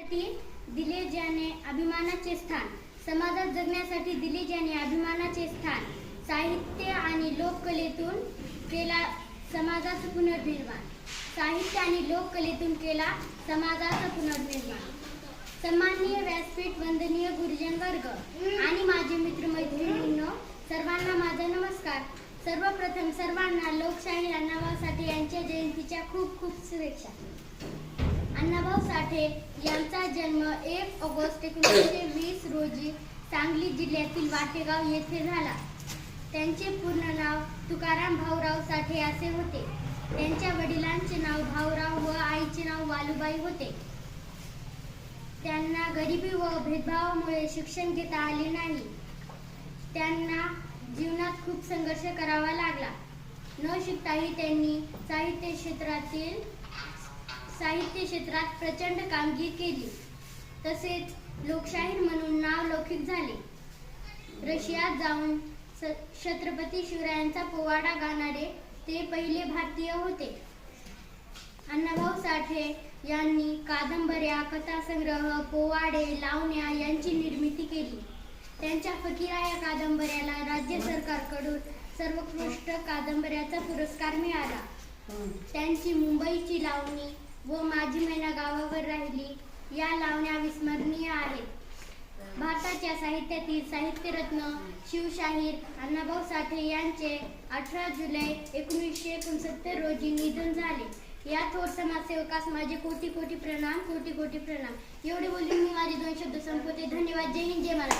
जगण्यासाठी दिले ज्याने अभिमानाचे स्थान, समाजात जगण्यासाठी दिले ज्याने अभिमानाचे स्थान, साहित्य आणि लोककलेतून केला समाजाचं पुनर्निर्माण, साहित्य आणि लोककलेतून केला समाजाचं पुनर्निर्माण. सन्माननीय व्यासपीठ, वंदनीय गुरुजन वर्ग आणि माझे मित्रमैत्रिणींनो, सर्वांना माझा नमस्कार. सर्वप्रथम सर्वांना लोकशाहीर अण्णाभाऊ साठे यांच्या जयंतीच्या खूप खूप शुभेच्छा. अण्णाभाऊ साठे यांचा जन्म 1 ऑगस्ट 1920 रोजी सांगली जिल्ह्यातील वाटेगाव येथे झाला. त्यांचे पूर्ण नाव तुकाराम भाऊराव साठे असे होते. त्यांच्या वडिलांचे नाव भाऊराव व आईचे नाव वालुबाई होते. त्यांना गरिबी व भेदभावामुळे शिक्षण घेता आले नाही. त्यांना जीवनात खूप संघर्ष करावा लागला. न शिकताही त्यांनी साहित्य क्षेत्रात प्रचंड कामगिरी केली. तसेच लोकशाहीर म्हणून नाव लौकिक झाले. रशियात जाऊन छत्रपती शिवरायांचा पोवाडा गाणारे ते पहिले भारतीय होते. अण्णाभाऊ साठे यांनी कादंबऱ्या, कथासंग्रह, पोवाडे, लावण्या यांची निर्मिती केली. त्यांच्या फकीरा या कादंबऱ्याला राज्य सरकारकडून सर्वोत्कृष्ट कादंबऱ्याचा पुरस्कार मिळाला. त्यांची मुंबईची लावणी व माझी मैना गावावर राहिली या लावण्या विस्मरणीय आहेत. भारताच्या साहित्यातील साहित्यरत्न शिवशाहीर अण्णाभाऊ साठे यांचे 18 जुलै 1969 रोजी निधन झाले. या थोर समाजसेवकास माझे कोटी कोटी प्रणाम, कोटी कोटी प्रणाम. एवढे बोलून मी माझे 2 शब्द संपवते. धन्यवाद. जय हिंद, जय महाराष्ट्र.